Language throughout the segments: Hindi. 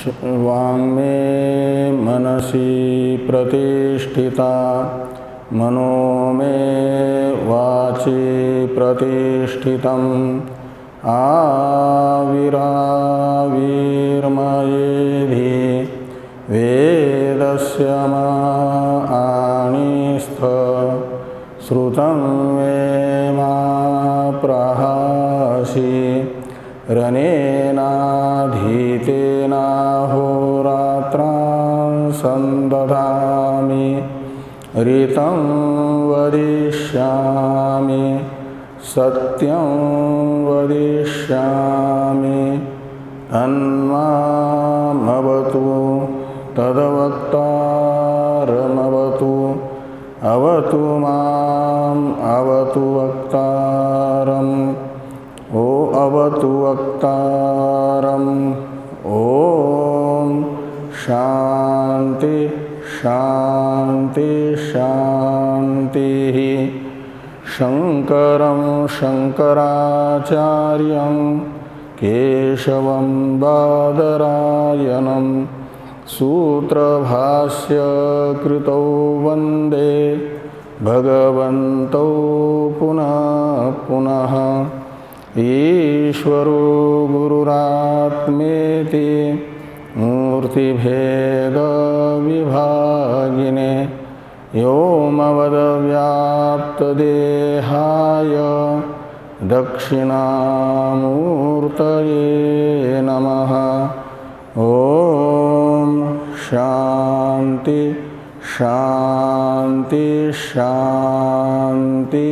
वाङ्मे मनसि प्रतिष्ठिता मनो मे वाचि प्रतिष्ठितम् आविराविर्मयेधि वेदस्य माणिस्थ श्रुतं मे मा प्रहासि रनेनाधीतेनाहोरात्रां सन्दधामि ऋतं वदिष्यामि सत्यं वदिष्यामि अन्मामवतु तद्वक्तारमवतु अवतु माम् अवतु वक्तारम् ओ अवतु वक्तारम् ओम शांति शांति शांति। शंकरं शंकराचार्यं केशवं बादरायणं सूत्रभाष्य कृतौ वंदे भगवन्तौ पुनः पुनः। ईश्वरो गुरुरात्मेति मूर्तिभेद विभागिने व्योमवद्व्याप्तदेहाय दक्षिणामूर्तये नमः। ओम शांति शांति शांति।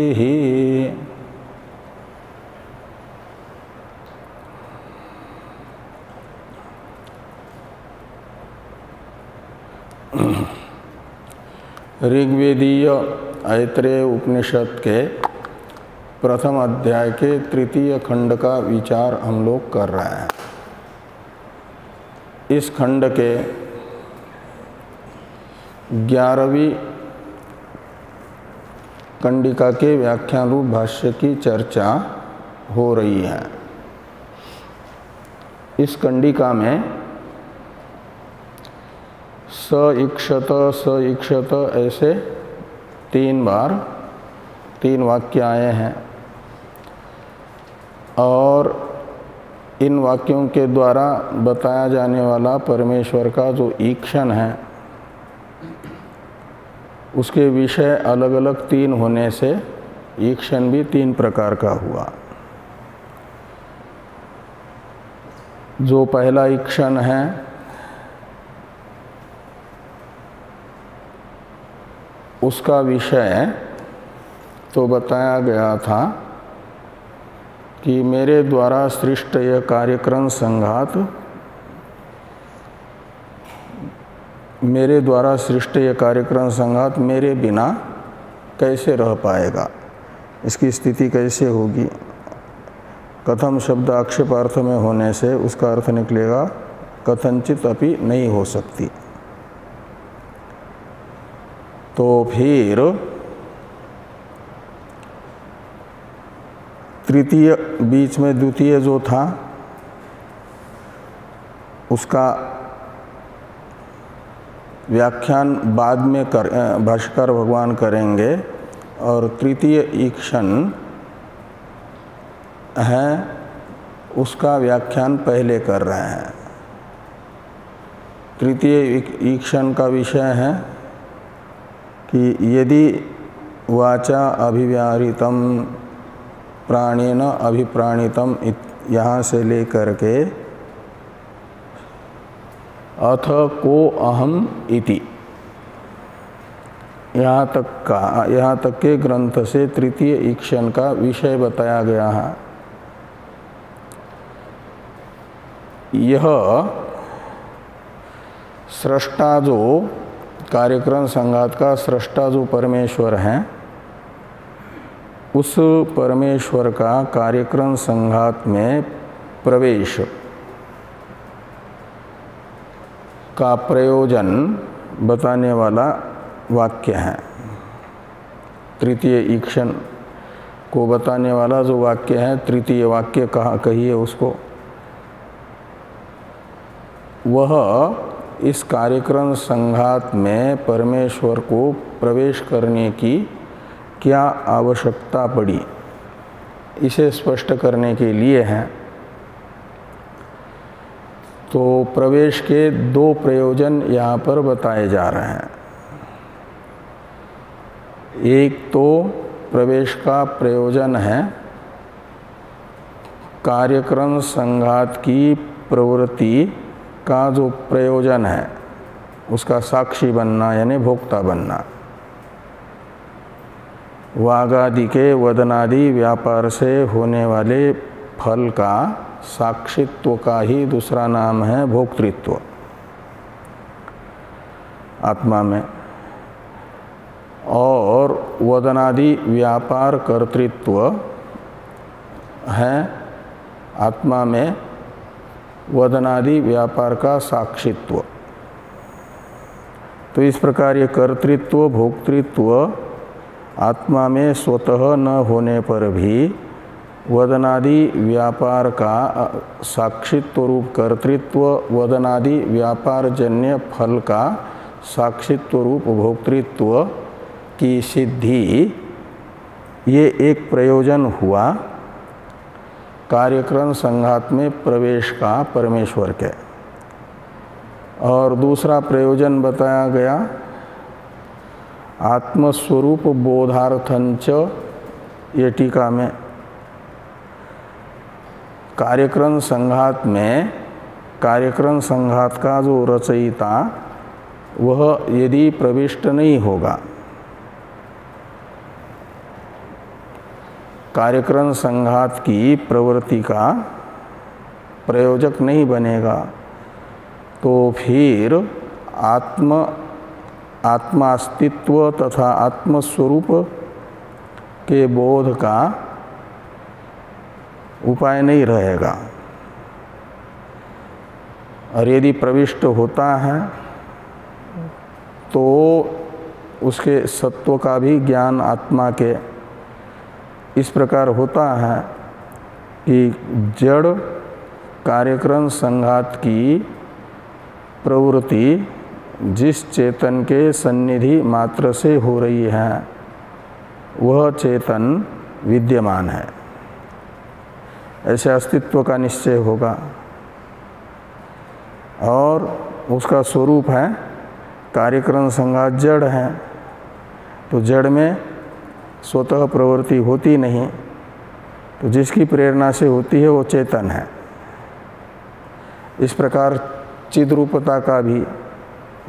ऋग्वेदीय ऐत्रेय उपनिषद के प्रथम अध्याय के तृतीय खंड का विचार हम लोग कर रहे हैं। इस खंड के 11वीं कंडिका के व्याख्यान रूप भाष्य की चर्चा हो रही है। इस कंडिका में स इक्षत ऐसे 3 बार 3 वाक्य आए हैं और इन वाक्यों के द्वारा बताया जाने वाला परमेश्वर का जो ईक्षण है उसके विषय अलग अलग 3 होने से ईक्षण भी 3 प्रकार का हुआ। जो पहला ईक्षण है उसका विषय तो बताया गया था कि मेरे द्वारा सृष्ट यह कार्यक्रम संघात मेरे बिना कैसे रह पाएगा, इसकी स्थिति कैसे होगी। कथम शब्द आक्षेपार्थ में होने से उसका अर्थ निकलेगा कथनचित अपि नहीं हो सकती। तो फिर तृतीय बीच में द्वितीय जो था उसका व्याख्यान बाद में भाष्यकार भगवान करेंगे और तृतीय ईक्षण है उसका व्याख्यान पहले कर रहे हैं। तृतीय ईक्षण का विषय है कि यदि वाचा अभिव्याहृतम प्राणेन अभिप्राणितम यहाँ से लेकर के अथ को अहम इति यहाँ तक के ग्रंथ से तृतीय ईक्षण का विषय बताया गया है। यह सृष्टा जो कार्यक्रम संघात का सृष्टा जो परमेश्वर है उस परमेश्वर का कार्यक्रम संघात में प्रवेश का प्रयोजन बताने वाला वाक्य है। तृतीय ईक्षण को बताने वाला जो वाक्य है, तृतीय वाक्य कहिए उसको, वह इस कार्यक्रम संघात में परमेश्वर को प्रवेश करने की क्या आवश्यकता पड़ी, इसे स्पष्ट करने के लिए है। तो प्रवेश के दो प्रयोजन यहाँ पर बताए जा रहे हैं। एक तो प्रवेश का प्रयोजन है कार्यक्रम संघात की प्रवृत्ति का जो प्रयोजन है उसका साक्षी बनना यानी भोक्ता बनना। वागादि के वदनादि व्यापार से होने वाले फल का साक्षित्व का ही दूसरा नाम है भोक्तृत्व आत्मा में। और वदनादि व्यापार कर्तृत्व है आत्मा में वदनादि व्यापार का साक्षित्व। तो इस प्रकार ये कर्तृत्व भोक्तृत्व आत्मा में स्वतः न होने पर भी वदनादि व्यापार का साक्षित्व रूप कर्तृत्व वदनादि व्यापार जन्य फल का साक्षित्व रूप भोक्तृत्व की सिद्धि, ये एक प्रयोजन हुआ कार्यक्रम संघात में प्रवेश का परमेश्वर के। और दूसरा प्रयोजन बताया गया आत्मस्वरूप बोधार्थंच, ये टीका में कार्यक्रम संघात में कार्यक्रम संघात का जो रचयिता वह यदि प्रविष्ट नहीं होगा, कार्यक्रम संघात की प्रवृत्ति का प्रयोजक नहीं बनेगा, तो फिर आत्मास्तित्व तथा आत्मस्वरूप के बोध का उपाय नहीं रहेगा। और यदि प्रविष्ट होता है तो उसके सत्व का भी ज्ञान आत्मा के इस प्रकार होता है कि जड़ कार्यक्रम संघात की प्रवृत्ति जिस चेतन के सन्निधि मात्र से हो रही है वह चेतन विद्यमान है, ऐसे अस्तित्व का निश्चय होगा। और उसका स्वरूप है कार्यक्रम संघात जड़ है, तो जड़ में स्वतः प्रवृत्ति होती नहीं, तो जिसकी प्रेरणा से होती है वो चेतन है। इस प्रकार चिद्रूपता का भी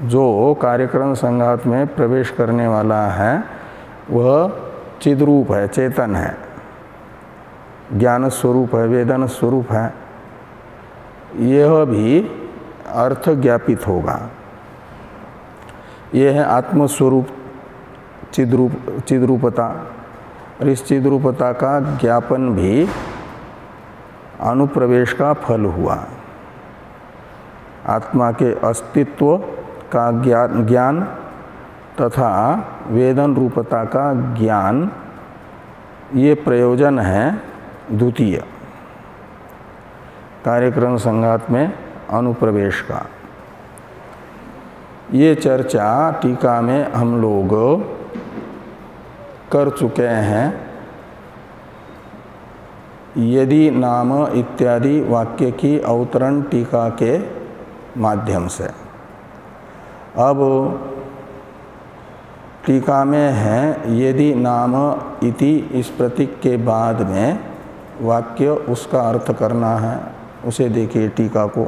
जो कार्यक्रम संघात में प्रवेश करने वाला है वह चिद्रूप है, चेतन है, ज्ञान स्वरूप है, वेदन स्वरूप है। यह भी अर्थ ज्ञापित होगा। यह है आत्मस्वरूप चिद्रूपता। और इस चिद्रूपता का ज्ञापन भी अनुप्रवेश का फल हुआ। आत्मा के अस्तित्व का ज्ञान तथा वेदन रूपता का ज्ञान, ये प्रयोजन है द्वितीय कार्यक्रम संघात में अनुप्रवेश का। ये चर्चा टीका में हम लोग कर चुके हैं। यदि नाम इत्यादि वाक्य की अवतरण टीका के माध्यम से। अब टीका में है यदि नाम इति, इस प्रतीक के बाद में वाक्य उसका अर्थ करना है, उसे देखिए टीका को।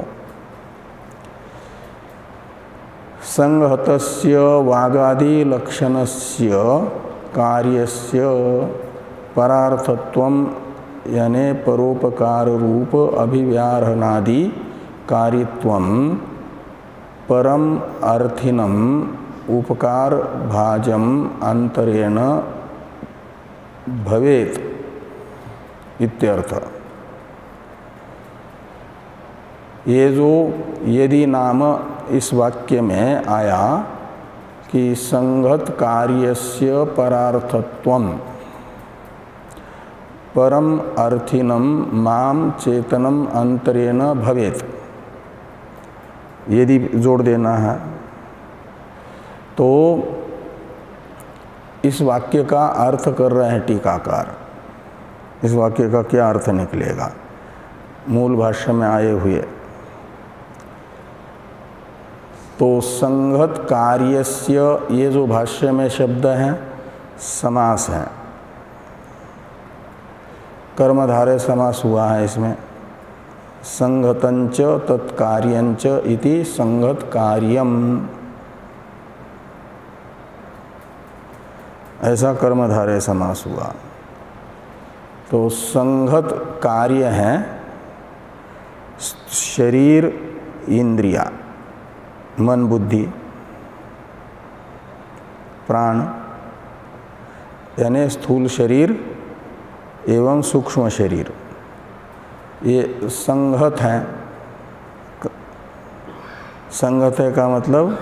संहतस्य वागादि लक्षणस्य कार्यस्य परार्थत्वम यानी परोपकार रूप अभिव्याहरणादि कारित्वम परम अर्थिनम उपकार भाजम अंतरेण भवेत इत्यर्थ। ये जो यदि नाम इस वाक्य में आया कि संगत कार्यस्य परार्थत्वम परम अर्थिनम माम चेतनम अंतरेण भवेत, यदि जोड़ देना है तो इस वाक्य का अर्थ कर रहे हैं टीकाकार। इस वाक्य का क्या अर्थ निकलेगा मूल भाष्य में आए हुए? तो संगत कार्यस्य, ये जो भाष्य में शब्द हैं समास है, कर्मधारय समास हुआ है इसमें। संगतंच तत्कार्यंच इति संगत कार्यम, ऐसा कर्मधारय समास हुआ। तो संगत कार्य है शरीर, इंद्रिया, मन, बुद्धि, प्राण, यानी स्थूल शरीर एवं सूक्ष्म शरीर, ये संगत हैं। संगत है का मतलब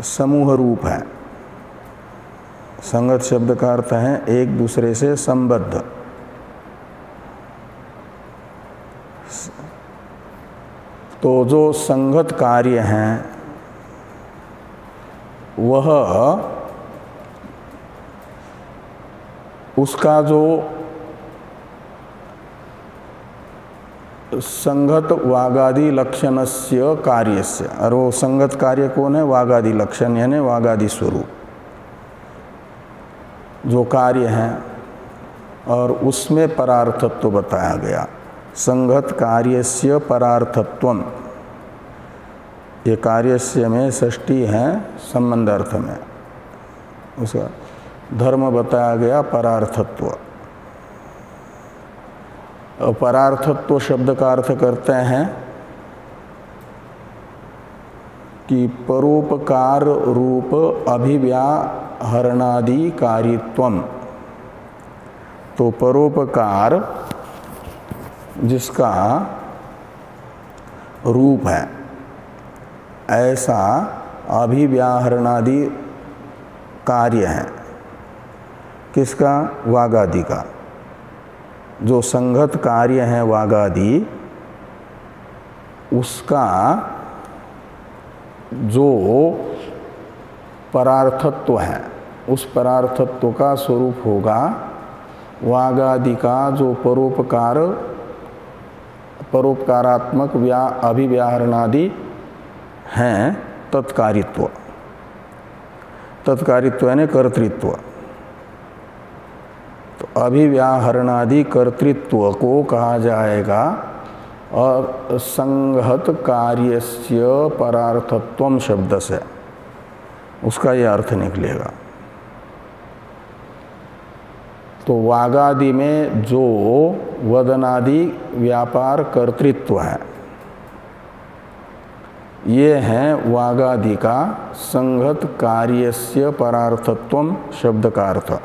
समूह रूप है। संगत शब्द का अर्थ है एक दूसरे से संबद्ध। तो जो संगत कार्य हैं वह उसका जो संगत वागादि लक्षणस्य कार्यस्य, और वो संगत कार्य कौन है? वागादि लक्षण यानी वागादि स्वरूप जो कार्य हैं, और उसमें परार्थत्व बताया गया। संगत कार्यस्य परार्थत्वम, ये कार्यस्य में षष्ठी है संबंध अर्थ में, उसका धर्म बताया गया परार्थत्व। और परार्थत्व शब्द का अर्थ करते हैं कि परोपकार रूप अभिव्याहरणादि कारित्वम। तो परोपकार जिसका रूप है, ऐसा अभिव्याहरणादि कार्य है। किसका? वागादि का। जो संगत कार्य है वागादि, उसका जो परार्थत्व है, उस परार्थत्व का स्वरूप होगा वागादि का जो परोपकारात्मक अभिव्याहरणादि हैं, तत्कारित्व। तत्कारित्व यानी कर्तृत्व। तो अभिव्याहरणादि कर्तृत्व को कहा जाएगा और संगत कार्यस्य परार्थत्वम शब्द से उसका यह अर्थ निकलेगा। तो वागादि में जो वदनादि व्यापार कर्तृत्व है, ये है वागादि का संगत कार्यस्य परार्थत्वम शब्द का अर्थ।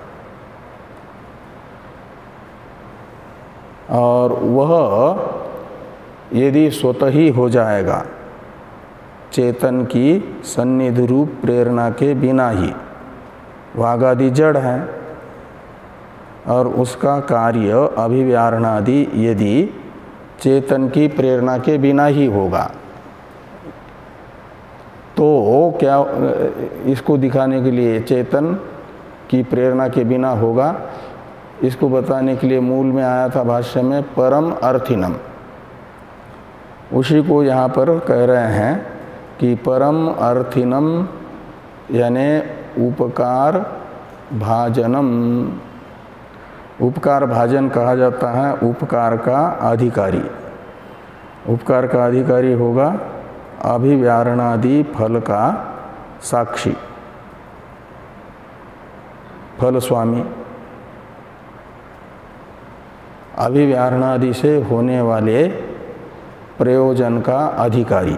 और वह यदि स्वतः ही हो जाएगा चेतन की सन्निधि रूप प्रेरणा के बिना ही, वागादि जड़ है और उसका कार्य अभिव्याहरणादि यदि चेतन की प्रेरणा के बिना ही होगा, तो क्या इसको दिखाने के लिए चेतन की प्रेरणा के बिना होगा, इसको बताने के लिए मूल में आया था भाष्य में परम अर्थिनम। उसी को यहाँ पर कह रहे हैं कि परम अर्थिनम यानी उपकार भाजनम। उपकार भाजन कहा जाता है उपकार का अधिकारी। उपकार का अधिकारी होगा अभिव्याहरणादि फल का साक्षी, फल स्वामी। अभिव्याहरणादि से होने वाले प्रयोजन का अधिकारी,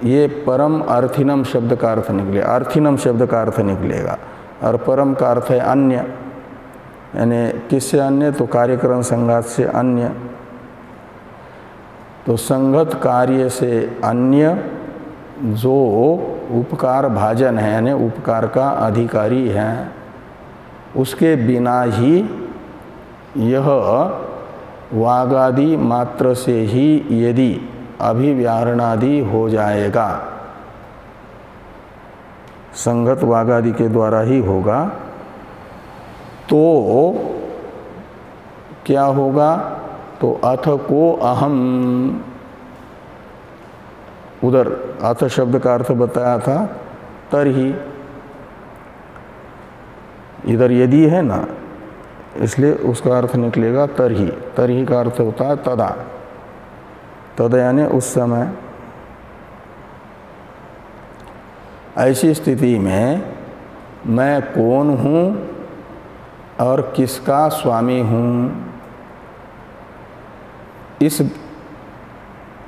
ये परम अर्थिनम शब्द का अर्थ निकले। अर्थिनम शब्द का अर्थ निकलेगा और परम का अर्थ है अन्य, यानी किससे अन्य? तो कार्यक्रम संघात से अन्य। तो संगत कार्य से अन्य जो उपकार भाजन है यानी उपकार का अधिकारी है, उसके बिना ही यह वागादि मात्र से ही यदि अभिव्याहरणादि हो जाएगा, संगत वागादि के द्वारा ही होगा, तो क्या होगा? तो अथ को अहम, उधर अथ शब्द का अर्थ बताया था तरही, इधर यदि है ना, इसलिए उसका अर्थ निकलेगा तरही। तरही का अर्थ होता है तदा, तद यानी उस समय। ऐसी स्थिति में मैं कौन हूँ और किसका स्वामी हूँ, इस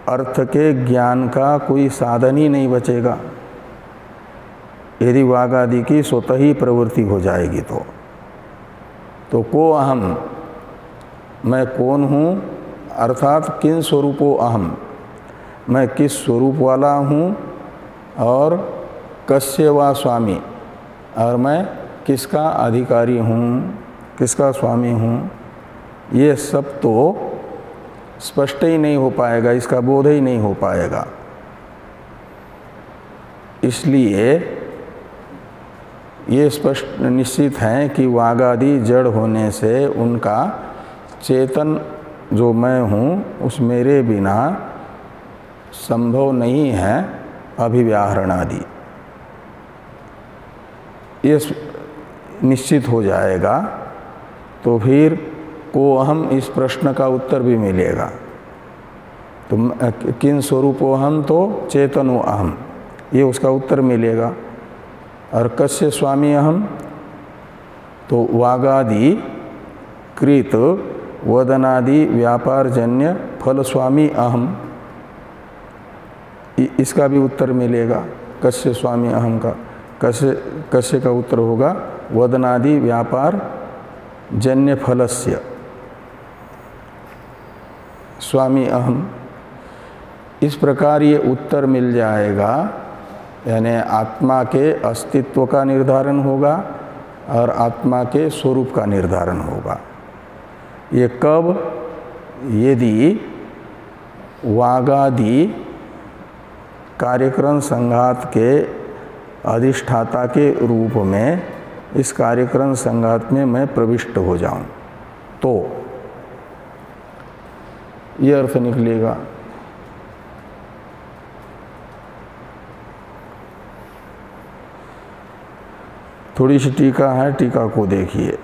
अर्थ के ज्ञान का कोई साधन ही नहीं बचेगा यदि वागादि की स्वतः ही प्रवृत्ति हो जाएगी। तो को अहम, मैं कौन हूँ, अर्थात किन स्वरूपो अहम, मैं किस स्वरूप वाला हूँ, और कस्य वा स्वामी, और मैं किसका अधिकारी हूँ, किसका स्वामी हूँ, ये सब तो स्पष्ट ही नहीं हो पाएगा, इसका बोध ही नहीं हो पाएगा। इसलिए ये स्पष्ट निश्चित है कि वागादि जड़ होने से उनका चेतन जो मैं हूँ उस मेरे बिना संभव नहीं है अभिव्याहरण आदि। ये निश्चित हो जाएगा तो फिर को अहम इस प्रश्न का उत्तर भी मिलेगा। तो किन स्वरूपो अहम, तो चेतनो अहम, ये उसका उत्तर मिलेगा। और कस्य स्वामी अहम, तो वागादि कृत वदनादि व्यापारजन्य फल स्वामी अहम, इसका भी उत्तर मिलेगा। कस्य स्वामी अहम का, कस्य का उत्तर होगा वदनादि व्यापार जन्य फलस्य स्वामी अहम। इस प्रकार ये उत्तर मिल जाएगा, यानी आत्मा के अस्तित्व का निर्धारण होगा और आत्मा के स्वरूप का निर्धारण होगा। ये कब? यदि वागादि कार्यक्रम संघात के अधिष्ठाता के रूप में इस कार्यक्रम संघात में मैं प्रविष्ट हो जाऊं, तो ये अर्थ निकलेगा। थोड़ी सी टीका है, टीका को देखिए।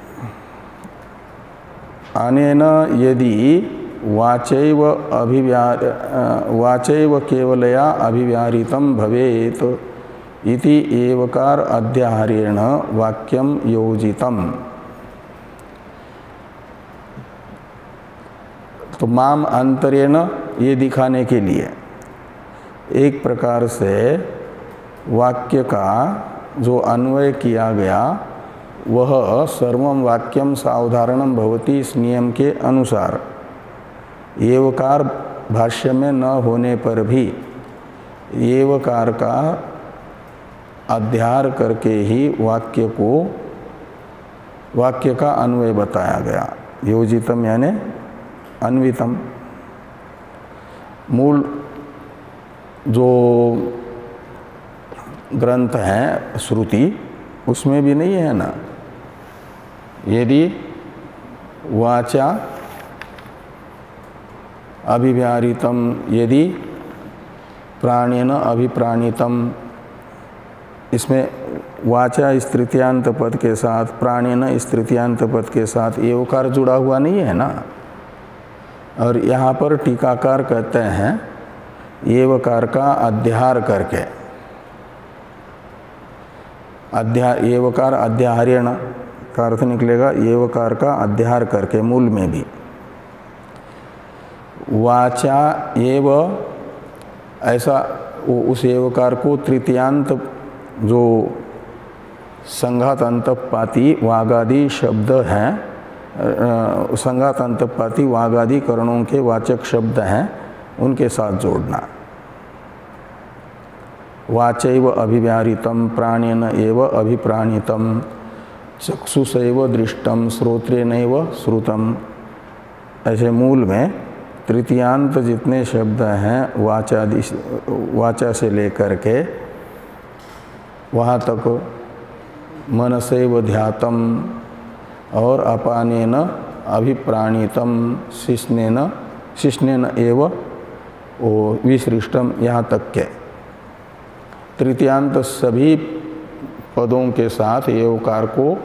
अनेन यदि वाचैव केवलया अभिव्याहृतं भवेत इति एवकार अध्याहारेण वाक्यम योजितम्। तो माम अंतरेण, ये दिखाने के लिए एक प्रकार से वाक्य का जो अन्वय किया गया वह सर्वम वाक्यम सावधारणम भवति, इस नियम के अनुसार एवकार भाष्य में न होने पर भी एवकार का अध्यार करके ही वाक्य का अन्वय बताया गया। योजितम यानी अन्वितम। मूल जो ग्रंथ है श्रुति, उसमें भी नहीं है ना, यदि वाचा अभिव्याहृतम, यदि प्राणेन अभिप्राणितम, इसमें वाचा इस तृतीयांत पद के साथ, प्राणेन इस तृतीयांत पद के साथ एवकार जुड़ा हुआ नहीं है ना। और यहाँ पर टीकाकार कहते हैं एवकार का अध्यार करके, एवकार अध्याहारेण का अर्थ निकलेगा एवकार का अध्यार करके, मूल में भी वाचा एव, ऐसा उस एवकार को तृतीयांत जो संघात अंतपाती वागादि शब्द हैं, संघात अंतपाती वागादि करणों के वाचक शब्द हैं, उनके साथ जोड़ना। वाचैव अभिव्याहृतं प्राणेन एव अभिप्राणितं चक्षुषैव दृष्टं श्रोत्रेणैव श्रुतं, ऐसे मूल में तृतीयांत जितने शब्द हैं वाचा से लेकर के वहाँ तक मनसैव ध्यातम और अपानेन अभिप्राणितम शिष्णेन एव विसृष्टम यहाँ तक के तृतीयांत सभी पदों के साथ एवकार को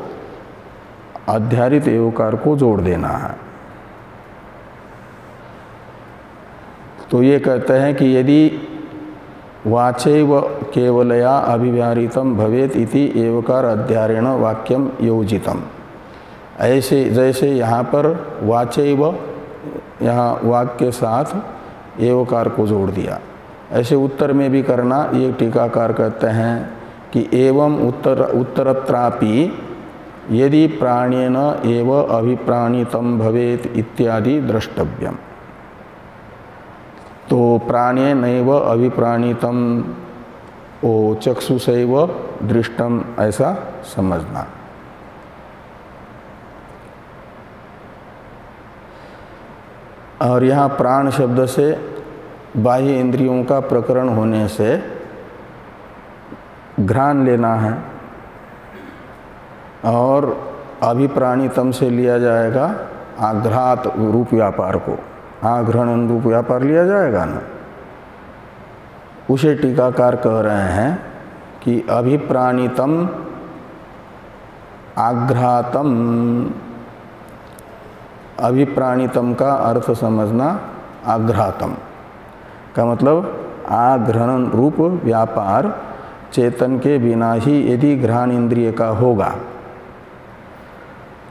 अध्यारित एवकार को जोड़ देना है। तो ये कहते हैं कि यदि वाचैव केवलया अभिव्याहृतम भवेत इति एवकार अध्यारेण वाक्यम योजितम। ऐसे जैसे यहाँ पर वाचैव यहाँ वाक्य के साथ एवकार को जोड़ दिया, ऐसे उत्तर में भी करना। ये टीकाकार कहते हैं कि एवं उत्तरत्रापि यदि प्राणेन एव अभिप्राणितम भवेत इत्यादि द्रष्टव्यम। तो प्राणेनैव अभिप्राणितम ओ चक्षुषैव दृष्टम ऐसा समझना। और यहाँ प्राण शब्द से बाह्य इंद्रियों का प्रकरण होने से घ्राण लेना है और अभिप्राणितम से लिया जाएगा आघ्रात रूप व्यापार को, आघ्रणन रूप व्यापार लिया जाएगा ना। उसे टीकाकार कह रहे हैं कि अभिप्राणितम आघ्रातम, अभिप्राणितम का अर्थ समझना आघ्रातम का मतलब आघ्रणन रूप व्यापार चेतन के बिना ही यदि घ्राण इंद्रिय का होगा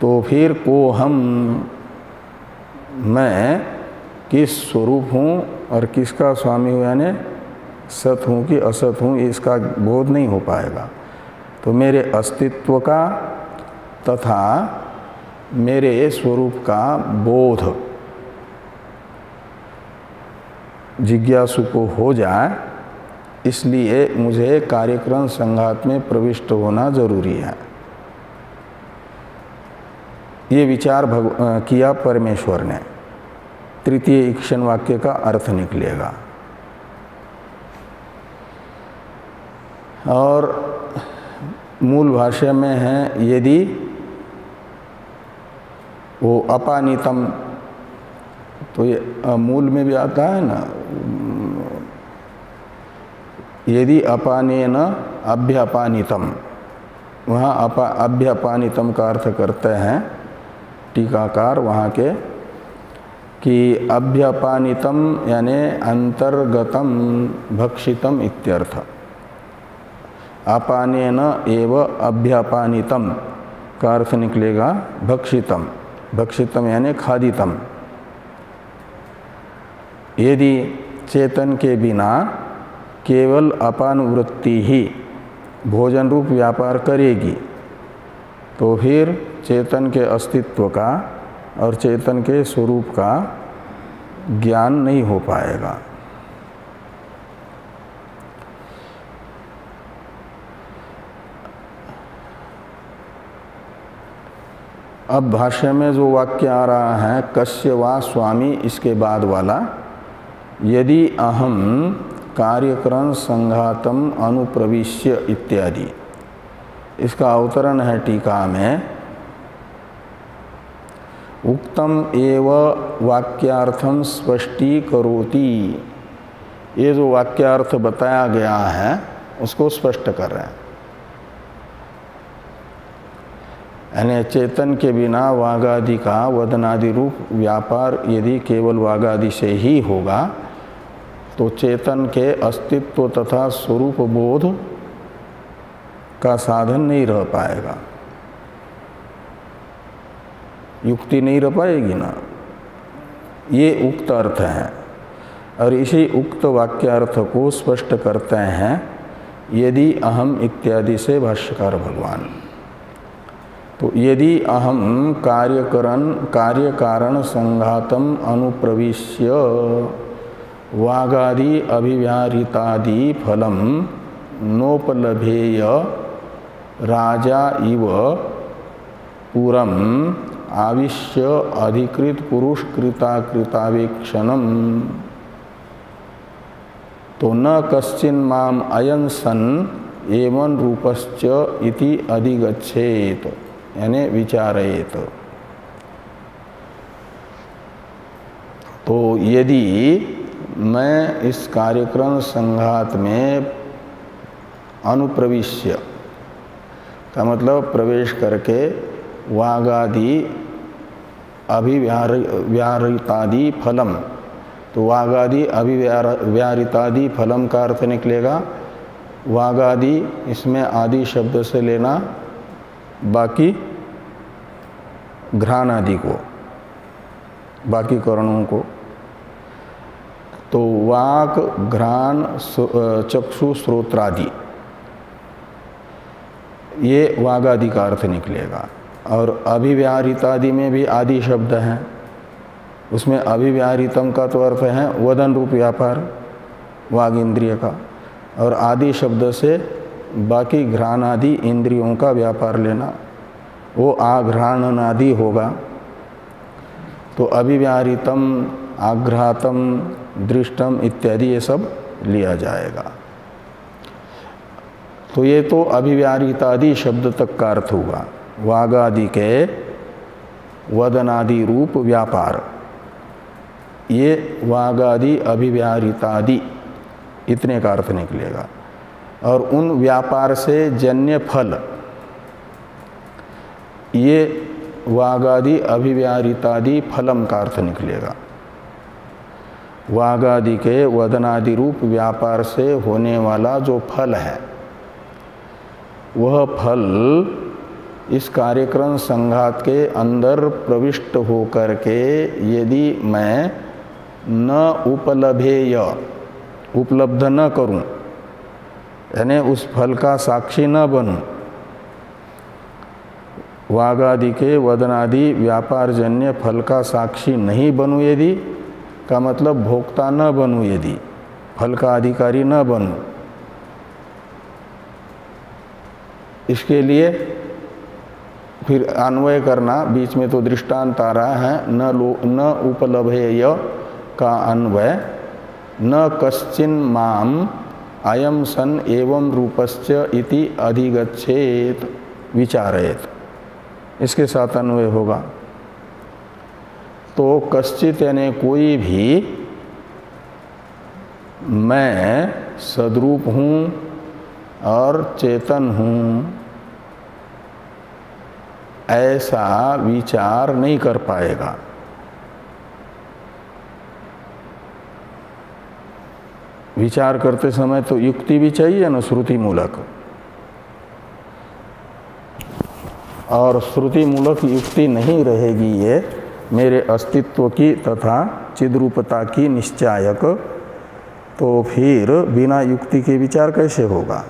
तो फिर को हम मैं किस स्वरूप हूँ और किसका स्वामी हूँ, यानी सत हूँ कि असत हूँ, इसका बोध नहीं हो पाएगा। तो मेरे अस्तित्व का तथा मेरे स्वरूप का बोध जिज्ञासु को हो जाए, इसलिए मुझे कार्यक्रम संघात में प्रविष्ट होना जरूरी है। ये विचार किया परमेश्वर ने। तृतीय ईक्षण वाक्य का अर्थ निकलेगा। और मूल भाषा में है यदि वो अपानितम, तो ये मूल में भी आता है ना, यदि अपानेन अभ्यपानितम, वहाँ अभ्यपानितम का अर्थ करते हैं टीकाकार वहाँ के कि अभ्यपानितम यानी अंतर्गतम भक्षितम इत्यर्थ। अपानेन एव अभ्यपानितम का अर्थ निकलेगा भक्षितम, भक्षितम यानी खादितम। यदि चेतन के बिना केवल अपान वृत्ति ही भोजन रूप व्यापार करेगी तो फिर चेतन के अस्तित्व का और चेतन के स्वरूप का ज्ञान नहीं हो पाएगा। अब भाष्य में जो वाक्य आ रहा है कस्य वा स्वामी, इसके बाद वाला यदि अहम कार्यक्रम संघातम अनुप्रविश्य इत्यादि, इसका अवतरण है टीका में उक्तम एव वाक्यार्थम स्पष्टीकरोति। ये जो वाक्यार्थ बताया गया है उसको स्पष्ट कर रहे हैं। यानी चेतन के बिना वागादि का वदनादि रूप व्यापार यदि केवल वागादि से ही होगा तो चेतन के अस्तित्व तथा स्वरूप बोध का साधन नहीं रह पाएगा, युक्ति नहीं रह पाएगी ना। ये उक्त अर्थ है और इसी उक्त वाक्यार्थ को स्पष्ट करते हैं यदि अहम इत्यादि से भाष्यकार भगवान। तो यदि अहम कार्यकारण संघातम अनुप्रविश्य वागादि अभिव्याहृतादि फलम नोपलभेय राजा इव पुरम आविश्य अधिकृत पुरुष कृताकृतावेक्षणम। तो न कश्चिन माम अयन सन एवं रूपश्च इति अधिगच्छेत, यानी विचारेत। तो यदि मैं इस कार्यक्रम संघात में अनुप्रविश्य का मतलब प्रवेश करके वागादि अभिव्याहृतादि फलम, तो वागादि अभिव्याहृतादि फलम का अर्थ निकलेगा वागादि, इसमें आदि शब्द से लेना बाकी घ्राण आदि को, बाकी करणों को। तो वाक घ्राण चक्षु श्रोत्रादि ये वागादि का अर्थ निकलेगा। और अभिव्याहृतादि में भी आदि शब्द हैं, उसमें अभिव्याहृतम का तो अर्थ है वदन रूप व्यापार वाग इंद्रिय का, और आदि शब्द से बाकी घ्राण आदि इंद्रियों का व्यापार लेना, वो आघ्राणनादि होगा। तो अभिव्याहृतम, आघ्रातम, दृष्टम इत्यादि ये सब लिया जाएगा। तो ये तो अभिव्याहृतादि शब्द तक का अर्थ हुआ, वागादि के वदनादि रूप व्यापार, ये वागादि अभिव्याहृतादि इतने का अर्थ निकलेगा। और उन व्यापार से जन्य फल, ये वागादि अभिव्याहृतादि फलम का अर्थ निकलेगा। वागादि के वदनादि रूप व्यापार से होने वाला जो फल है, वह फल इस कार्यक्रम संघात के अंदर प्रविष्ट होकर के यदि मैं न उपलभेय, उपलब्ध न करूं, यानी उस फल का साक्षी न बनूं, वागादि के वदनादि व्यापारजन्य फल का साक्षी नहीं बनूं, यदि का मतलब भोक्ता न बनूं, यदि फल का अधिकारी न बनूं, इसके लिए फिर अन्वय करना, बीच में तो दृष्टांत आ रहा है न उपलभेय का अन्वय, न कश्चिन माम अयम सन एवं रूपश्च इति अधिगच्छेत विचारेत, इसके साथ अन्वय होगा। तो कश्चित यानी कोई भी मैं सद्रूप हूँ और चेतन हूँ ऐसा विचार नहीं कर पाएगा। विचार करते समय तो युक्ति भी चाहिए ना, श्रुति मूलक, और श्रुति मूलक युक्ति नहीं रहेगी ये मेरे अस्तित्व की तथा चिद्रूपता की निश्चायक, तो फिर बिना युक्ति के विचार कैसे होगा।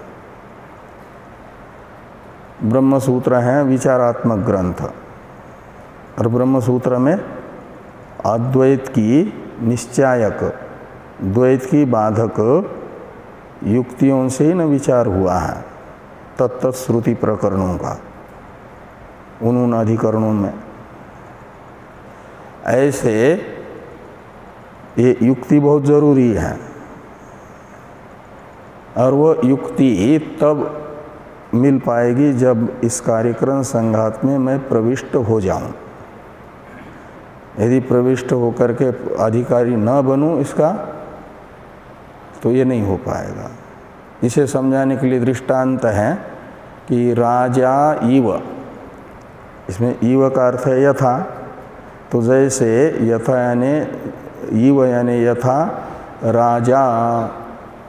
ब्रह्मसूत्र है विचारात्मक ग्रंथ, और ब्रह्मसूत्र में अद्वैत की निश्चायक, द्वैत की बाधक युक्तियों से ही न विचार हुआ है तत्त श्रुति प्रकरणों का, उन अधिकरणों में। ऐसे ये युक्ति बहुत जरूरी है, और वो युक्ति तब मिल पाएगी जब इस कार्यक्रम संघात में मैं प्रविष्ट हो जाऊं। यदि प्रविष्ट होकर के अधिकारी न बनूं इसका, तो ये नहीं हो पाएगा। इसे समझाने के लिए दृष्टांत है कि राजा इव, इसमें इव का अर्थ है यथा, तो जैसे यथा यानी इव यानी यथा राजा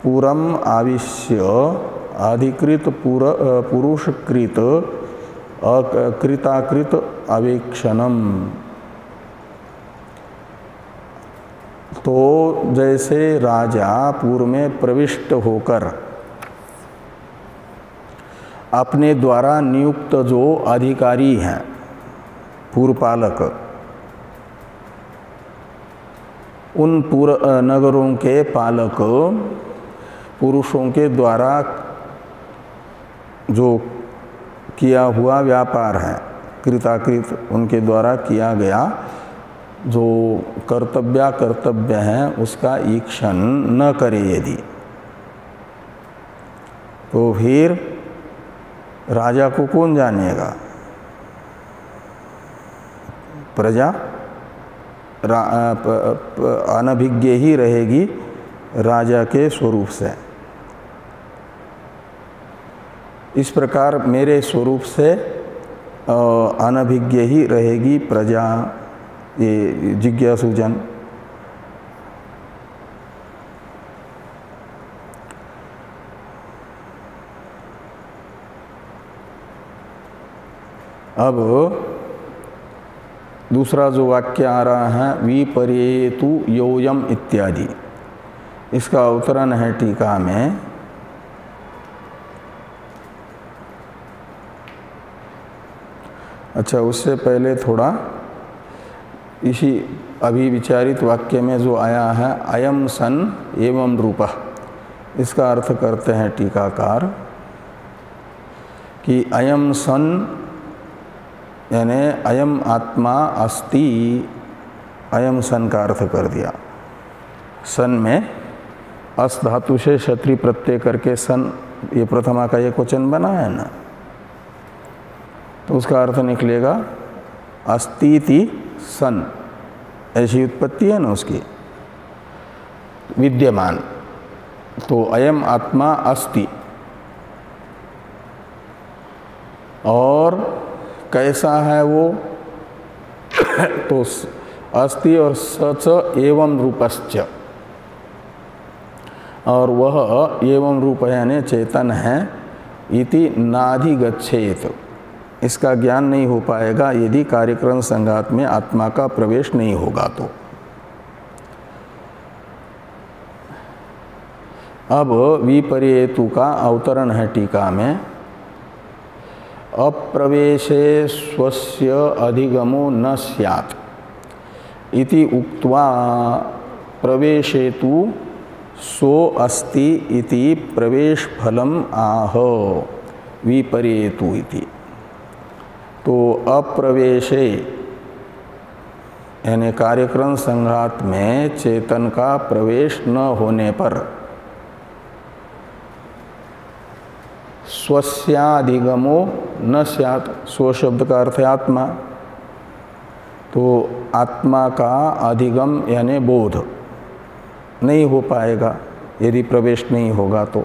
पूरम आविश्य अधिकृत पुरुषकृत अकृताकृत अवेक्षणम, तो जैसे राजा पूर्व में प्रविष्ट होकर अपने द्वारा नियुक्त जो अधिकारी हैं पूर्वपालक, उन नगरों के पालक पुरुषों के द्वारा जो किया हुआ व्यापार है, कृताकृत उनके द्वारा किया गया जो कर्तव्य है उसका ईक्षण न करे यदि, तो फिर राजा को कौन जानेगा? प्रजा अनभिज्ञ ही रहेगी राजा के स्वरूप से। इस प्रकार मेरे स्वरूप से अनभिज्ञ ही रहेगी प्रजा, ये जिज्ञासुजन। अब दूसरा जो वाक्य आ रहा है विपर्येतु योयम इत्यादि, इसका अवतरण है टीका में। अच्छा, उससे पहले थोड़ा इसी अभी विचारित वाक्य में जो आया है अयम सन एवं रूपः, इसका अर्थ करते हैं टीकाकार कि अयम सन यानी अयम आत्मा अस्ति, अयम सन का अर्थ कर दिया। सन में अस धातु से क्षत्रि प्रत्यय करके सन, ये प्रथमा का एक वचन बना है ना, तो उसका अर्थ निकलेगा अस्तिति सन, ऐसी उत्पत्ति है ना उसकी, विद्यमान। तो अयम आत्मा अस्ति, और कैसा है वो? तो अस्ति और सच एवं रूपश्च, और वह एवं रूप यानी चेतन है। इति नाधिगच्छेत, इसका ज्ञान नहीं हो पाएगा यदि कार्यक्रम संघात में आत्मा का प्रवेश नहीं होगा तो। अब विपर्येतु का अवतरण है टीका में। अप्रवेशे स्वस्य अधिगमो न स्यात् इति उक्त्वा प्रवेशेतु सो अस्ति इति प्रवेश फलम आह विपर्येतु इति। तो अप्रवेशे यानी कार्यक्रम संघात में चेतन का प्रवेश न होने पर स्वस्याधिगमो न स्यात्, स्व शब्द का अर्थ है आत्मा, तो आत्मा का अधिगम यानी बोध नहीं हो पाएगा यदि प्रवेश नहीं होगा। तो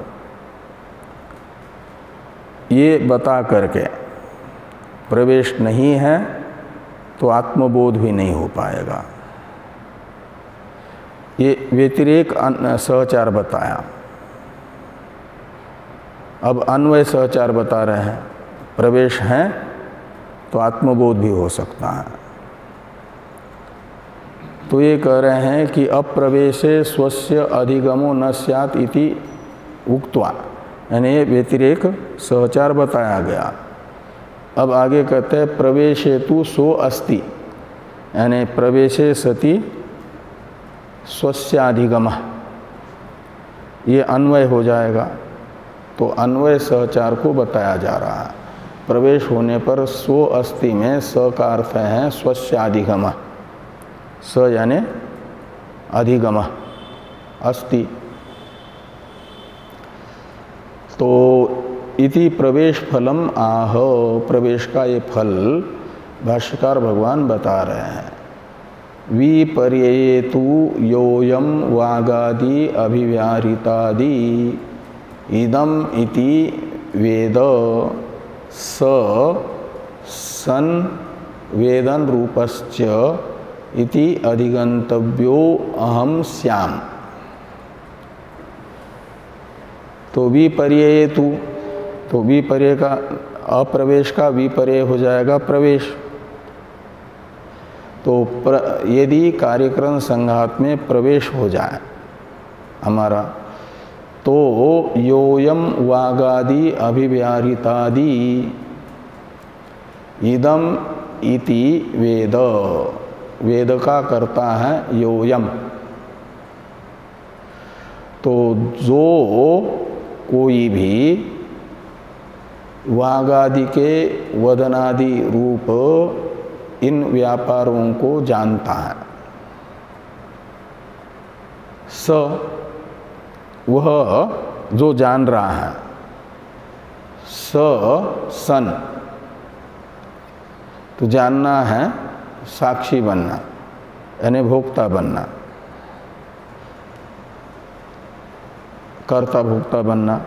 ये बता करके प्रवेश नहीं है तो आत्मबोध भी नहीं हो पाएगा। ये व्यतिरेक सहचार बताया। अब अन्वय सहचार बता रहे हैं। प्रवेश है तो आत्मबोध भी हो सकता है। तो ये कह रहे हैं कि अप्रवेशे स्वस्य अधिगमो न स्यात् इति उक्त्वा, यानी व्यतिरेक सहचार बताया गया। अब आगे कहते हैं प्रवेशेतु सो अस्ति, यानी प्रवेशे सति स्वस्याधिगमः, ये अन्वय हो जाएगा। तो अन्वय सहचार को बताया जा रहा है। प्रवेश होने पर सो अस्ति में स का अर्थ है स्वस्याधिगमः, स यानी अधिगमः अस्ति। तो इति प्रवेश फलम आह, प्रवेश का ये फल भाष्यकार भगवान बता रहे हैं। विपर्येतु योयम वागादि अभिव्याहृतादि इदम इति वेद स सन वेदन रूपश्च इति अधिगंतव्यो अहम स्याम। तो विपर्येतु, तो विपर्य का अप्रवेश का विपर्य हो जाएगा प्रवेश। तो यदि कार्यक्रम संघात में प्रवेश हो जाए हमारा, तो योयम वागादि अभिव्याहृतादि इदम इति वेद, वेद का करता है योयम। तो जो कोई भी वागादि के वदनादि रूप इन व्यापारों को जानता है। स वह जो जान रहा है, सन तो जानना है साक्षी बनना यानी भोक्ता बनना, कर्ता भोक्ता बनना।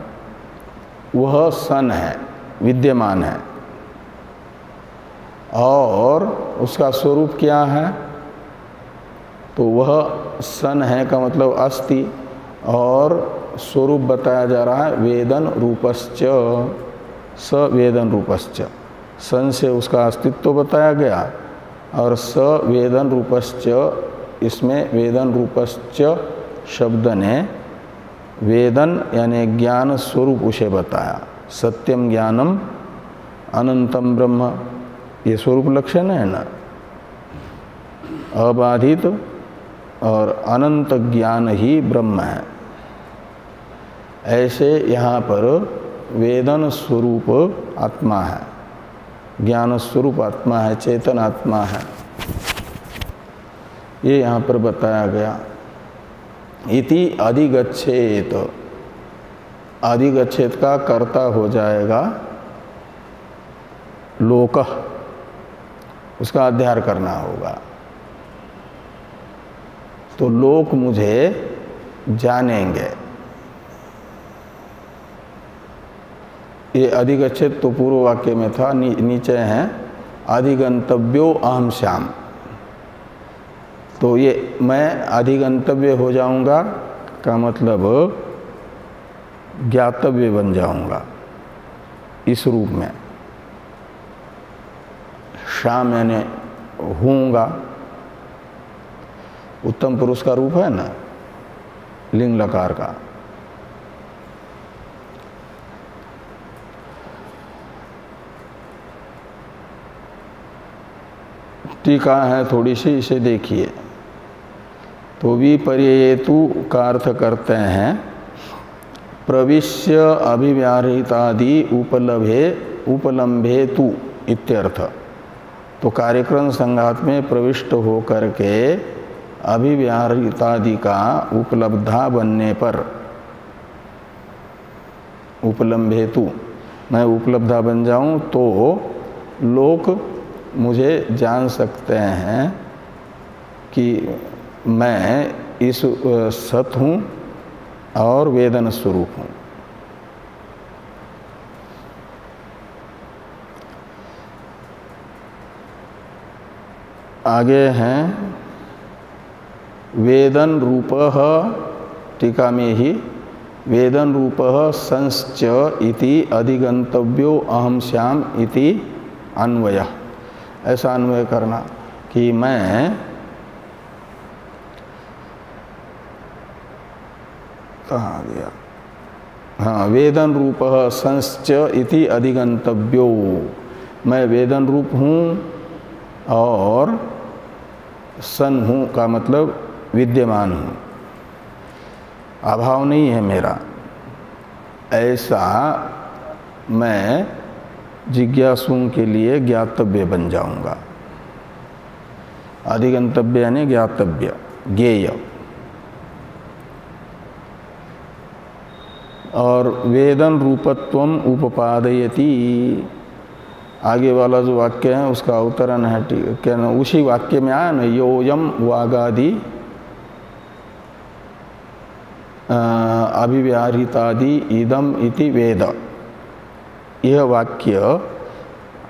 वह सन है, विद्यमान है। और उसका स्वरूप क्या है? तो वह सन है का मतलब अस्ति, और स्वरूप बताया जा रहा है वेदन रूपश्च, स वेदन रूपश्च। सन से उसका अस्तित्व बताया गया और स वेदन रूपश्च, इसमें वेदन रूपश्च शब्द ने वेदन यानी ज्ञान स्वरूप उसे बताया। सत्यम ज्ञानम अनंतम ब्रह्म, ये स्वरूप लक्षण है ना, अबाधित और अनंत ज्ञान ही ब्रह्म है। ऐसे यहाँ पर वेदन स्वरूप आत्मा है, ज्ञान स्वरूप आत्मा है, चेतन आत्मा है, ये यहाँ पर बताया गया। इति अधिगच्छेत, अधिगच्छेत का कर्ता हो जाएगा लोकः, उसका अध्ययन करना होगा। तो लोक मुझे जानेंगे। ये अधिगच्छेत तो पूर्व वाक्य में था, नीचे हैं अधिगंतव्यो अहम श्याम। तो ये मैं अधिगंतव्य हो जाऊंगा का मतलब ज्ञातव्य बन जाऊंगा इस रूप में। श्याम यानी हूँगा, उत्तम पुरुष का रूप है ना, लिंग लकार का। टीका है थोड़ी सी, इसे देखिए। तो विपर्ययेतु का अर्थ करते हैं प्रविश्य अभिव्याहृतादि उपलम्भे तु इत्यर्थ। तो कार्यक्रम संघात में प्रविष्ट होकर के अभिव्याहृतादि का उपलब्धा बनने पर, उपलम्भेतु मैं उपलब्धा बन जाऊं तो लोग मुझे जान सकते हैं कि मैं इस सत हूँ और वेदन स्वरूप हूँ। आगे हैं वेदन रूपः, टीका में ही वेदन रूपः संश्च इति अधिगंतव्यो अहम श्याम इति अन्वयः। ऐसा अन्वय करना कि मैं, कहाँ गया, हाँ, वेदन रूपः संश्च इति अधिगंतव्यो, मैं वेदन रूप हूँ और सन हूँ का मतलब विद्यमान हूँ, अभाव नहीं है मेरा। ऐसा मैं जिज्ञासुओं के लिए ज्ञातव्य बन जाऊंगा। अधिगंतव्य यानी ज्ञातव्य, ज्ञेय। और वेदन रूपत्वम उपपादयति, आगे वाला जो वाक्य है उसका अवतरण है, क्या ना, उसी वाक्य में आया ना, योयम वागादि अभिव्याहृतादि इदम इति वेद। यह वाक्य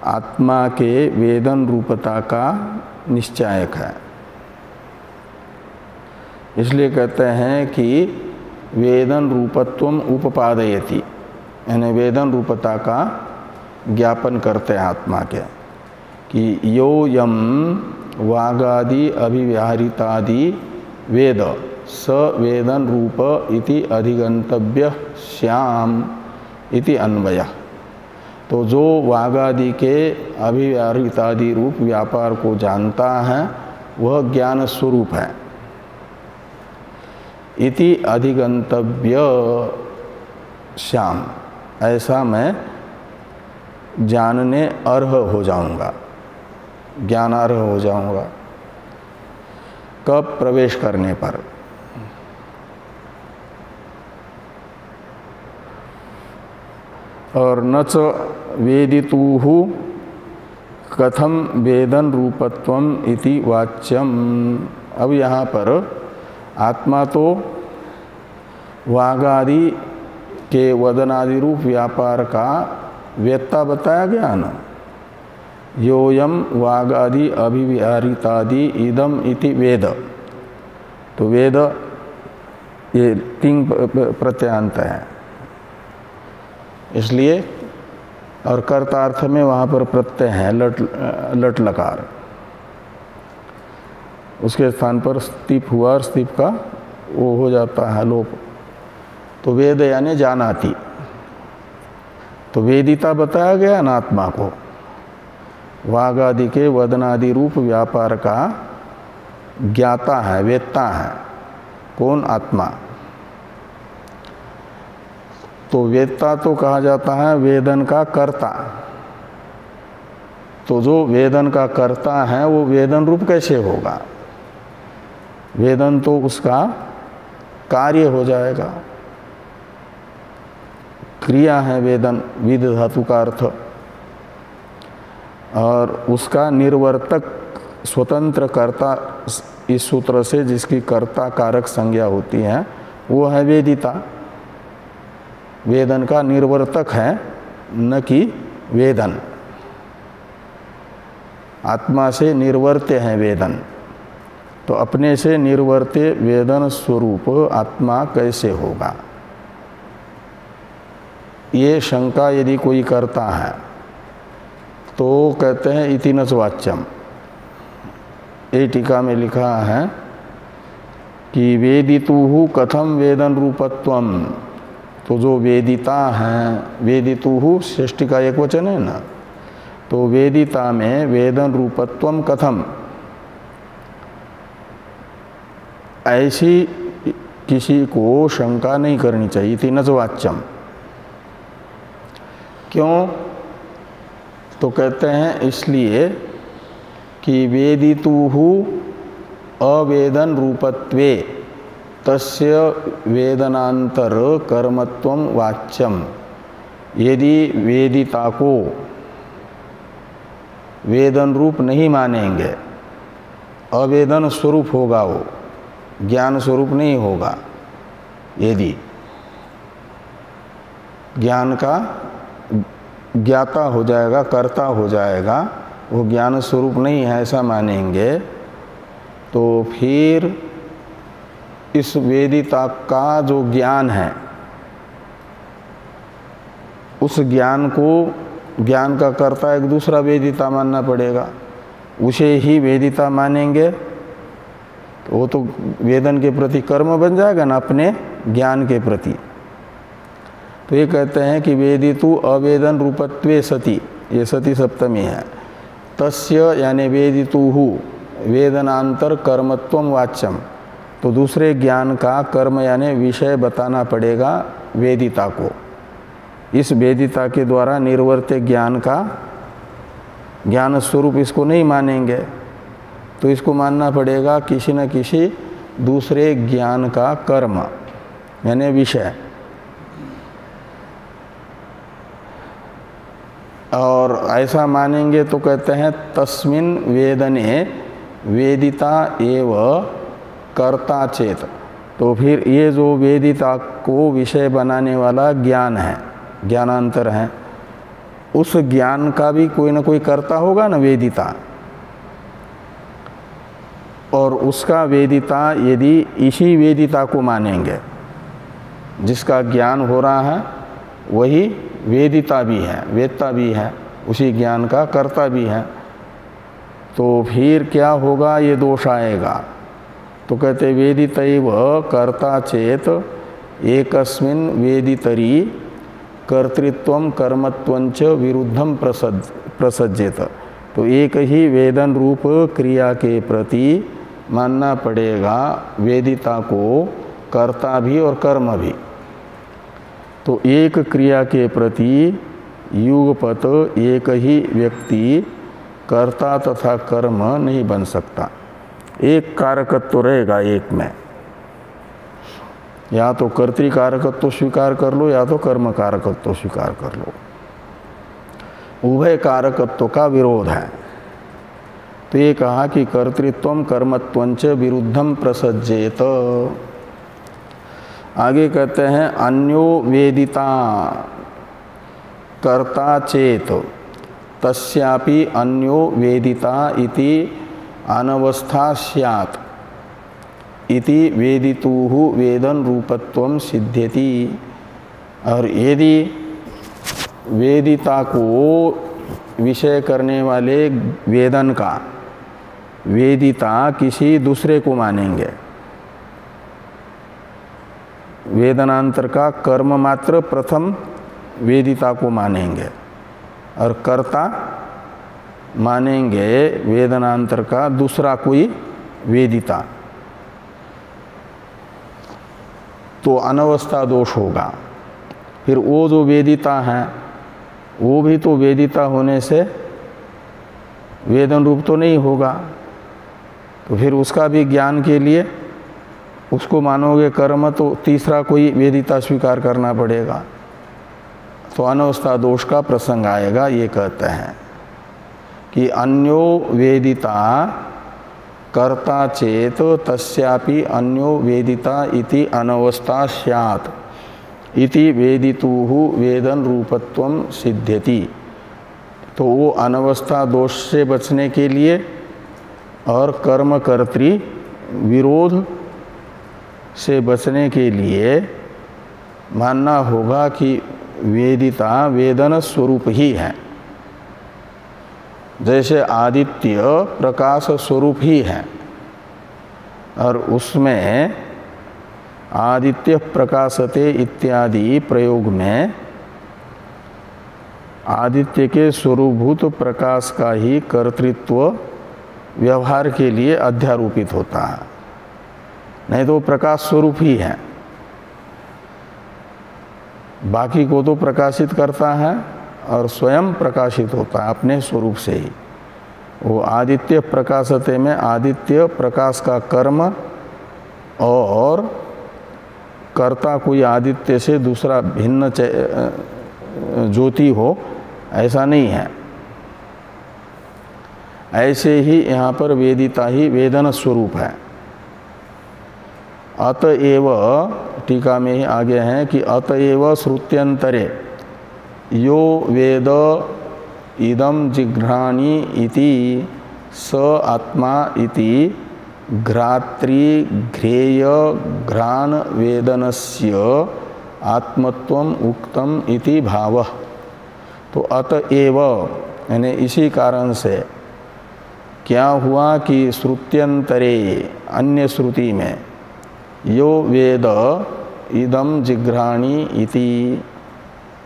आत्मा के वेदन रूपता का निश्चायक है। इसलिए कहते हैं कि वेदन रूपत्वम उपपादयति, यानी वेदन रूपता का ज्ञापन करते हैं आत्मा के, कि यो यम वागादि अभिव्याहृतादि वेद स वेदन रूप इति अधिगंतव्य श्याम इति अन्वयः। तो जो वागादि के अभिव्याहृतादि रूप व्यापार को जानता है वह ज्ञान स्वरूप है। इति अधिगंतव्य श्याम, ऐसा मैं जानने अर्ह हो जाऊंगा, ज्ञानार्ह हो जाऊंगा। कब? प्रवेश करने पर। और न च वेदितुः कथम वेदन रूपत्वम इति वाच्यम। अब यहाँ पर आत्मा तो वागादि के वदनादि रूप व्यापार का वेत्ता बताया गया न। योयम वागादि अभिव्याहृतादि इदम इति वेद। तो वेद ये 3 प्रत्ययांत है, इसलिए। और कर्तार्थ में वहाँ पर प्रत्यय है लट लकार, उसके स्थान पर स्तीप हुआ और स्तीप का वो हो जाता है लोप। तो वेद यानी जानाति। तो वेदिता बताया गया ना आत्मा को, वागादि के वदनादि रूप व्यापार का ज्ञाता है, वेत्ता है। कौन? आत्मा। तो वेत्ता तो कहा जाता है वेदन का कर्ता। तो जो वेदन का कर्ता है वो वेदन रूप कैसे होगा? वेदन तो उसका कार्य हो जाएगा, क्रिया है वेदन, विद धातु का अर्थ। और उसका निर्वर्तक स्वतंत्र कर्ता, इस सूत्र से जिसकी कर्ता कारक संज्ञा होती है वो है वेदिता। वेदन का निर्वर्तक है, न कि वेदन। आत्मा से निर्वर्त्य है वेदन। तो अपने से निर्वर्त्य वेदन स्वरूप आत्मा कैसे होगा? ये शंका यदि कोई करता है तो कहते हैं इति न च वाच्यम। ये टीका में लिखा है कि वेदितुः कथम वेदन रूपत्वम। तो जो वेदिता है, वेदितुः षष्ठी का एक वचन है ना, तो वेदिता में वेदन रूपत्वम कथम, ऐसी किसी को शंका नहीं करनी चाहिए। इति न च वाच्यम। क्यों? तो कहते हैं इसलिए कि वेदितुः अवेदन रूपत्वे तस्य वेदनांतर कर्मत्वम वाच्यम। यदि वेदिता को वेदन रूप नहीं मानेंगे, अवेदन स्वरूप होगा, वो ज्ञान स्वरूप नहीं होगा। यदि ज्ञान का ज्ञाता हो जाएगा, कर्ता हो जाएगा, वो ज्ञान स्वरूप नहीं है ऐसा मानेंगे, तो फिर इस वेदिता का जो ज्ञान है, उस ज्ञान को, ज्ञान का कर्ता एक दूसरा वेदिता मानना पड़ेगा। उसे ही वेदिता मानेंगे तो वो तो वेदन के प्रति कर्म बन जाएगा ना, अपने ज्ञान के प्रति। तो ये कहते हैं कि वेदितु अवेदन रूपत्वे सति, ये सति सप्तमी है। तस्य यानी वेदितुः वेदनांतर कर्मत्वम वाच्यम। तो दूसरे ज्ञान का कर्म यानी विषय बताना पड़ेगा वेदिता को। इस वेदिता के द्वारा निर्वर्त्य ज्ञान का ज्ञान स्वरूप इसको नहीं मानेंगे, तो इसको मानना पड़ेगा किसी न किसी दूसरे ज्ञान का कर्म यानी विषय। और ऐसा मानेंगे तो कहते हैं तस्मिन् वेदने वेदिता एव कर्ता चेत। तो फिर ये जो वेदिता को विषय बनाने वाला ज्ञान है, ज्ञानांतर है, उस ज्ञान का भी कोई ना कोई कर्ता होगा ना, वेदिता। और उसका वेदिता यदि इसी वेदिता को मानेंगे, जिसका ज्ञान हो रहा है वही वेदिता भी है, वेत्ता भी है, उसी ज्ञान का कर्ता भी है, तो फिर क्या होगा? ये दोष आएगा। तो कहते वेदितैव कर्ता चेत एकस्मिन् वेदितरी कर्तृत्वम कर्मत्वंच विरुद्धम प्रसज्जेत। तो एक ही वेदन रूप क्रिया के प्रति मानना पड़ेगा वेदिता को कर्ता भी और कर्म भी। तो एक क्रिया के प्रति युगपत एक ही व्यक्ति कर्ता तथा कर्म नहीं बन सकता। एक कारकत्व रहेगा एक में, या तो कर्तृकारकत्व स्वीकार कर लो या तो कर्म कारकत्व स्वीकार कर लो। उभय कारकत्व का विरोध है। तो ये कहा कि कर्तृत्वम कर्मत्वंच विरुद्धम प्रसज्जेत। आगे कहते हैं अन्यो वेदिता कर्ता चेत तस्यापि अन्यो वेदिता इति अनवस्था स्यात् इति वेदितुः वेदन रूपत्वम सिद्ध्यति। और यदि वेदिता को विषय करने वाले वेदन का वेदिता किसी दूसरे को मानेंगे, वेदनांतर का कर्म मात्र प्रथम वेदिता को मानेंगे और कर्ता मानेंगे वेदनांतर का दूसरा कोई वेदिता, तो अनवस्था दोष होगा। फिर वो जो वेदिता है वो भी तो वेदिता होने से वेदन रूप तो नहीं होगा, तो फिर उसका भी ज्ञान के लिए उसको मानोगे कर्म, तो तीसरा कोई वेदिता स्वीकार करना पड़ेगा, तो अनवस्था दोष का प्रसंग आएगा। ये कहते हैं कि अन्यो वेदिता कर्ता चेत तस्यापि अन्यो वेदिता इति अनवस्था स्यात् इति वेदितुः वेदन रूपत्वम सिद्ध्यति। तो वो अनवस्था दोष से बचने के लिए और कर्मकर्तृ विरोध से बचने के लिए मानना होगा कि वेदिता वेदन स्वरूप ही है। जैसे आदित्य प्रकाश स्वरूप ही है और उसमें आदित्य प्रकाशते इत्यादि प्रयोग में आदित्य के स्वरूभूत प्रकाश का ही कर्तृत्व व्यवहार के लिए अध्यारोपित होता है, नहीं तो प्रकाश स्वरूप ही है। बाकी को तो प्रकाशित करता है और स्वयं प्रकाशित होता है अपने स्वरूप से ही। वो आदित्य प्रकाशते में आदित्य प्रकाश का कर्म और कर्ता कोई आदित्य से दूसरा भिन्न ज्योति हो, ऐसा नहीं है। ऐसे ही यहाँ पर वेदिता ही वेदन स्वरूप है। अतएव टीका में ही आगे हैं कि अतएव श्रुत्यंतरे यो वेद इदम जिघ्राणि इति स आत्मा इति घ्रात्री घ्रेय घ्राण वेदनस्य आत्मत्वम उक्तम इति भावः। तो अतएव यानी इसी कारण से क्या हुआ कि श्रुत्यंतरे अन्य श्रुति में यो वेद इदम जिघ्राणि इति,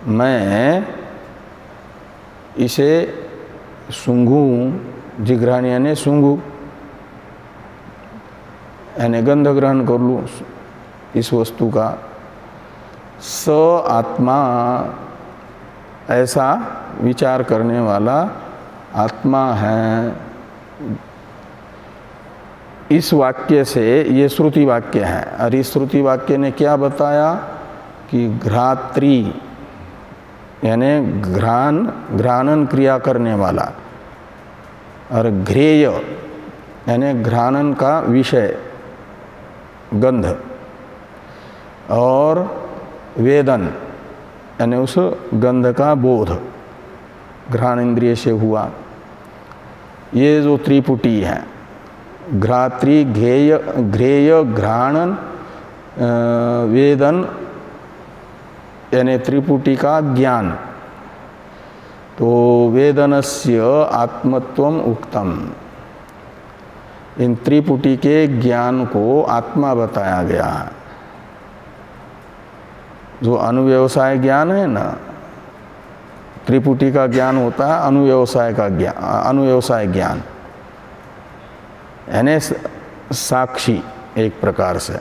मैं इसे सूंघूं, जिघ्राणि यानी सूंघूं यानी गंध ग्रहण कर लूँ इस वस्तु का। स आत्मा ऐसा विचार करने वाला आत्मा है। इस वाक्य से ये श्रुति वाक्य है और इस श्रुति वाक्य ने क्या बताया कि घ्रात्री यानी घ्राणन क्रिया करने वाला और घ्रेय यानी घ्राणन का विषय गंध और वेदन यानी उस गंध का बोध घ्राण इंद्रिय से हुआ। ये जो त्रिपुटी है घ्रात्री घ्रेय घ्राणन वेदन यानी त्रिपुटी का ज्ञान, तो वेदनस्य आत्मत्वम उक्तम, इन त्रिपुटी के ज्ञान को आत्मा बताया गया है। जो अनुव्यवसाय ज्ञान है ना, त्रिपुटी का ज्ञान होता है अनुव्यवसाय का ज्ञान, अनुव्यवसाय ज्ञान यानी साक्षी, एक प्रकार से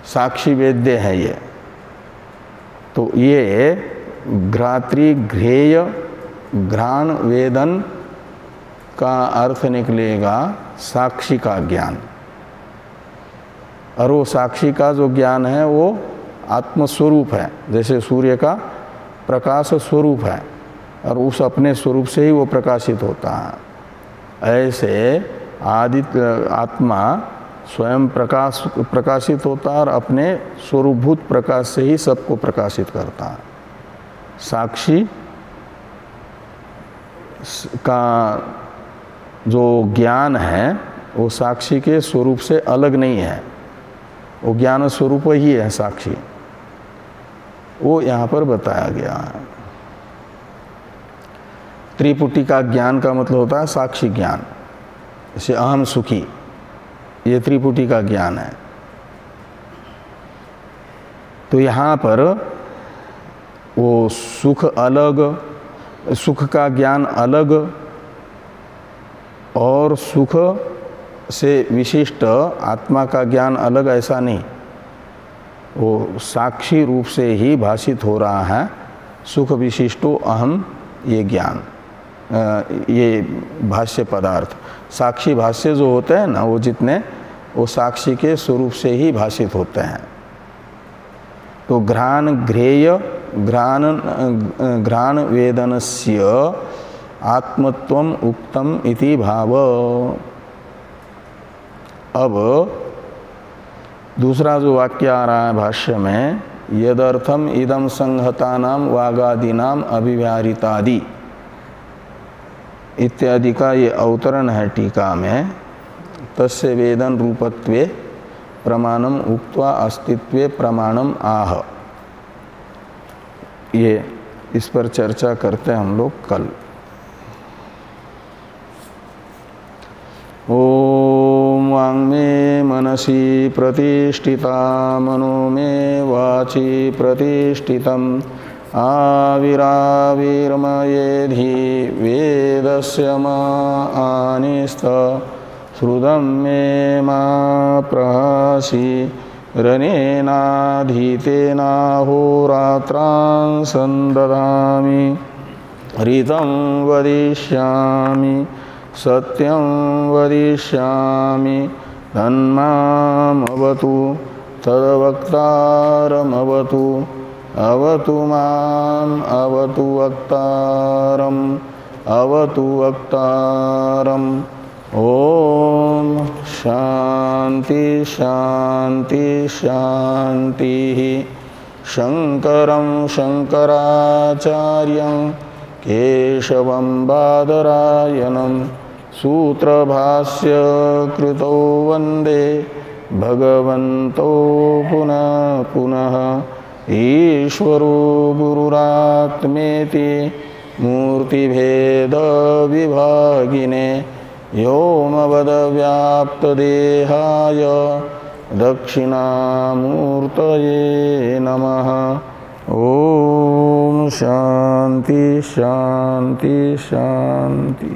साक्षी वेद्य है ये। तो ये घ्रातृघ्रेय घ्राण वेदन का अर्थ निकलेगा साक्षी का ज्ञान। और वो साक्षी का जो ज्ञान है वो आत्मस्वरूप है, जैसे सूर्य का प्रकाश स्वरूप है और उस अपने स्वरूप से ही वो प्रकाशित होता है। ऐसे आदित्य आत्मा स्वयं प्रकाशित होता है और अपने स्वरूपभूत प्रकाश से ही सबको प्रकाशित करता है। साक्षी का जो ज्ञान है वो साक्षी के स्वरूप से अलग नहीं है, वो ज्ञान स्वरूप ही है साक्षी, वो यहाँ पर बताया गया है। त्रिपुटी का ज्ञान का मतलब होता है साक्षी ज्ञान, जैसे अहम सुखी, ये त्रिपुटी का ज्ञान है। तो यहाँ पर वो सुख अलग, सुख का ज्ञान अलग और सुख से विशिष्ट आत्मा का ज्ञान अलग, ऐसा नहीं, वो साक्षी रूप से ही भाषित हो रहा है। सुख विशिष्टो अहम ये ज्ञान, ये भाष्य पदार्थ, साक्षी भाष्य जो होते हैं ना, वो जितने वो साक्षी के स्वरूप से ही भाषित होते हैं। तो घ्राण घ्रेय घ्राण वेदनस्य आत्मत्वम उक्तम इति भाव। अब दूसरा जो वाक्य आ रहा है भाष्य में, यदर्थम इदम संहतानाम वागादीनाम अभिव्याहृतादि इत्यादि का ये अवतरण है टीका में। तस्य वेदन रूपत्वे प्रमाणम उक्त्वा अस्तित्वे प्रमाणम आह, ये इस पर चर्चा करते हैं हम लोग कल। ओम वांग में मनसी प्रतिष्ठिता मनो में वाची प्रतिष्ठितम् आविराविर्मयेधि वेदस्य आनिस्त श्रुतं मे मा प्रहासि रनेनाधीतेनाहोरात्रान् संदधामि ऋतं वदिष्यामि सत्यं वदिष्यामि तन्मामवतु तद्वक्तारमवतु अवतु माम् अवतु वक्तारम् अवतु वक्तारम्। ओम शांति शांति शांति। शंकरं शंकराचार्यं केशवं बादरायणं सूत्रभाष्य कृतो वंदे भगवन्तो पुनः पुनः। ईश्वरो गुरुरात्मेति मूर्तिभेद विभागिने व्योमवद्व्याप्तदेहाय दक्षिणामूर्तये नमः। ओम शांति शांति शांति।